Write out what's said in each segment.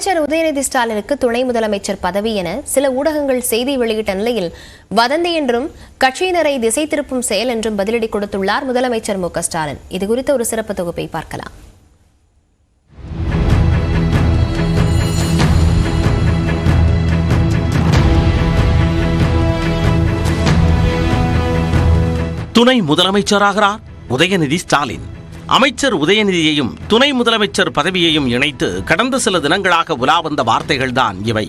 அமைச்சர் உதயநிதி ஸ்டாலினுக்கு துணை முதலமைச்சர் பதவி என சில ஊடகங்கள் செய்தி வெளியிட்ட நிலையில் வதந்தி என்றும் கட்சியினரை திசை திருப்பும் செயல் என்றும் பதிலடி கொடுத்துள்ளார் முதலமைச்சர் மு க ஸ்டாலின். இதுகுறித்த ஒரு சிறப்பு தொகுப்பை பார்க்கலாம். துணை முதலமைச்சராகிறார் உதயநிதி ஸ்டாலின். அமைச்சர் உதயநிதியையும் துணை முதலமைச்சர் பதவியையும் இணைத்து கடந்த சில தினங்களாக உலா வந்த வார்த்தைகள்தான் இவை.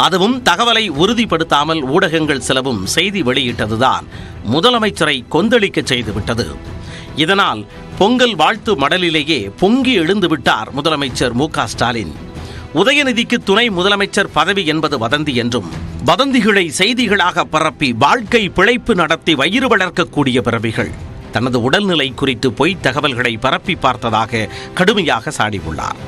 அதுவும் தகவலை உறுதிப்படுத்தாமல் ஊடகங்கள் சிலவும் செய்தி வெளியிட்டதுதான் முதலமைச்சரை கொந்தளிக்க செய்துவிட்டது. இதனால் பொங்கல் வாழ்த்து மடலிலேயே பொங்கி எழுந்துவிட்டார் முதலமைச்சர் மு க ஸ்டாலின். உதயநிதிக்கு துணை முதலமைச்சர் பதவி என்பது வதந்தி என்றும், வதந்திகளை செய்திகளாக பரப்பி வாழ்க்கை பிழைப்பு நடத்தி வயிறு வளர்க்கக்கூடிய பிறவிகள் தனது உடல்நிலை குறித்து பொய்த் தகவல்களை பரப்பி பார்த்ததாக கடுமையாக சாடியுள்ளார்.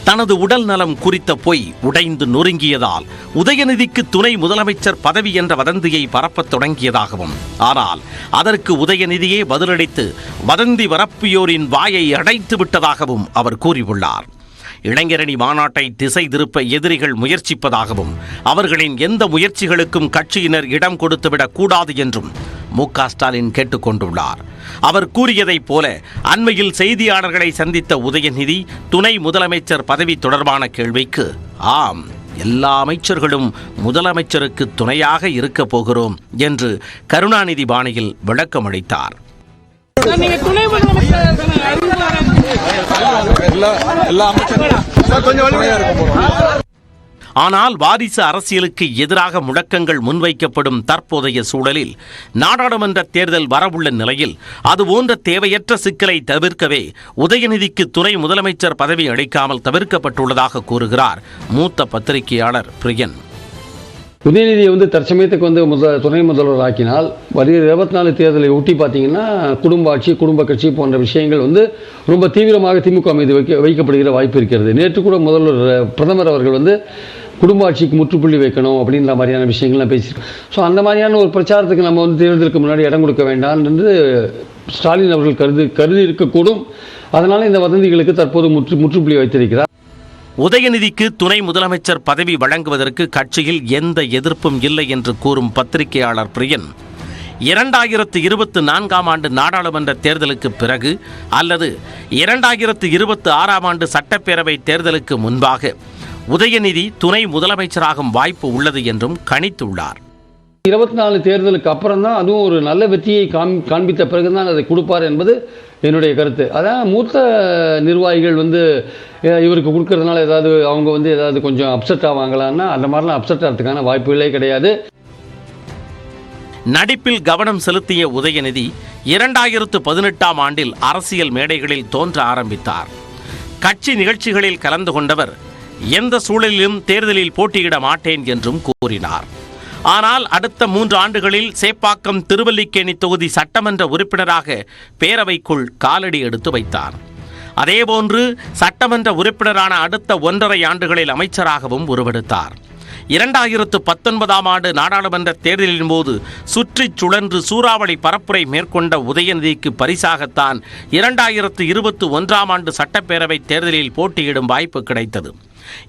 தனது உடல் நலம் குறித்த பொய் உடைந்து நொறுங்கியதால் உதயநிதிக்கு துணை முதலமைச்சர் பதவி என்ற வதந்தியை பரப்பத் தொடங்கியதாகவும், ஆனால் அதற்கு உதயநிதியே பதிலளித்து வதந்தி பரப்பியோரின் வாயை அடைத்து விட்டதாகவும் அவர் கூறியுள்ளார். இளைஞரணி மாநாட்டை திசை திருப்ப எதிரிகள் முயற்சிப்பதாகவும், அவர்களின் எந்த முயற்சிகளுக்கும் கட்சியினர் இடம் கொடுத்துவிடக் கூடாது என்றும் மு க ஸ்டாலின் கேட்டுக்கொண்டுள்ளார். அவர் கூறியதைப் போல அண்மையில் செய்தியாளர்களை சந்தித்த உதயநிதி துணை முதலமைச்சர் பதவி தொடர்பான கேள்விக்கு, ஆம், எல்லா அமைச்சர்களும் முதலமைச்சருக்கு துணையாக இருக்க போகிறோம் என்று கருணாநிதி பாணியில் விளக்கமளித்தார். ஆனால் வாரிசு அரசியலுக்கு எதிராக முழக்கங்கள் முன்வைக்கப்படும் தற்போதைய சூழலில் நாடாளுமன்ற தேர்தல் வரவுள்ள நிலையில் அதுபோன்ற தேவையற்ற சிக்கலை தவிர்க்கவே உதயநிதிக்கு துணை முதலமைச்சர் பதவி அளிக்காமல் தவிர்க்கப்பட்டுள்ளதாக கூறுகிறார் மூத்த பத்திரிகையாளர் பிரியன். உதயநிதியை தற்சமயத்துக்கு துணை முதல்வர் ஆக்கினால் வருகிற 24 தேர்தலை ஒட்டி பார்த்தீங்கன்னா குடும்ப ஆட்சி, குடும்ப கட்சி போன்ற விஷயங்கள் ரொம்ப தீவிரமாக திமுக மீது வைக்கப்படுகிற வாய்ப்பு இருக்கிறது. நேற்று கூட பிரதமர் அவர்கள் குடும்ப ஆட்சிக்கு முற்றுப்புள்ளி வைக்கணும் அப்படின்ற மாதிரியான விஷயங்கள்லாம் பேசியிருக்கோம். ஸோ அந்த மாதிரியான ஒரு பிரச்சாரத்துக்கு நம்ம தேர்தலுக்கு முன்னாடி இடம் கொடுக்க வேண்டாம் என்று ஸ்டாலின் அவர்கள் கருதி இருக்கக்கூடும். அதனால் இந்த வதந்திகளுக்கு தற்போது முற்றுப்புள்ளி வைத்திருக்கிறார். உதயநிதிக்கு துணை முதலமைச்சர் பதவி வழங்குவதற்கு கட்சியில் எந்த எதிர்ப்பும் இல்லை என்று கூறும் பத்திரிகையாளர் பிரியன், 2024ஆம் ஆண்டு நாடாளுமன்ற தேர்தலுக்கு பிறகு அல்லது 2026ஆம் ஆண்டு சட்டப்பேரவை தேர்தலுக்கு முன்பாக உதயநிதி துணை முதலமைச்சராகும் வாய்ப்பு உள்ளது என்றும் கணித்துள்ளார். 24 தேர்தலுக்கு அப்புறம் தான், அதுவும் ஒரு நல்ல வெற்றியை காண்பித்த பிறகுதான் அதை கொடுப்பார் என்பது என்னுடைய கருத்து. அதான் மூத்த நிர்வாகிகள் இவருக்கு கொடுக்கறதுனால அவங்க ஏதாவது கொஞ்சம் அப்செட் ஆவாங்களான்னா அந்த மாதிரிலாம் அப்செட் ஆகிறதுக்கான வாய்ப்புகளே கிடையாது. நடிப்பில் கவனம் செலுத்திய உதயநிதி 2018ஆம் ஆண்டில் அரசியல் மேடைகளில் தோன்ற ஆரம்பித்தார். கட்சி நிகழ்ச்சிகளில் கலந்து கொண்டவர் எந்த சூழலிலும் தேர்தலில் போட்டியிட மாட்டேன் என்றும் கூறினார். ஆனால் அடுத்த 3 ஆண்டுகளில் சேப்பாக்கம் திருவல்லிக்கேணி தொகுதி சட்டமன்ற உறுப்பினராக பேரவைக்குள் காலடி எடுத்து வைத்தார். அதேபோன்று சட்டமன்ற உறுப்பினரான அடுத்த 1.5 ஆண்டுகளில் அமைச்சராகவும் உருவெடுத்தார். 2019ஆம் ஆண்டு நாடாளுமன்ற தேர்தலின் போது சுற்றிச் சுழன்று சூறாவளி பரப்புரை மேற்கொண்ட உதயநிதிக்கு பரிசாகத்தான் 2021ஆம் ஆண்டு சட்டப்பேரவை தேர்தலில் போட்டியிடும் வாய்ப்பு கிடைத்தது.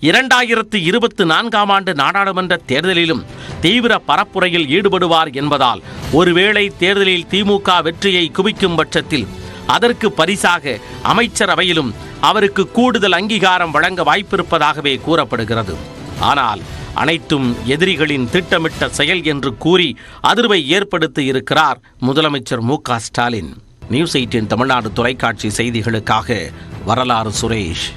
2024ஆம் ஆண்டு நாடாளுமன்ற தேர்தலிலும் தீவிர பரப்புரையில் ஈடுபடுவார் என்பதால் ஒருவேளை தேர்தலில் திமுக வெற்றியை குவிக்கும் பட்சத்தில் அதற்கு பரிசாக அமைச்சரவையிலும் அவருக்கு கூடுதல் அங்கீகாரம் வழங்க வாய்ப்பிருப்பதாகவே கூறப்படுகிறது. ஆனால் அனைத்தும் எதிரிகளின் திட்டமிட்ட செயல் என்று கூறி அதிர்வை ஏற்படுத்தி இருக்கிறார் முதலமைச்சர் மு க ஸ்டாலின். நியூஸ் 18 தமிழ்நாடு தொலைக்காட்சி செய்திகளுக்காக வரலாறு சுரேஷ்.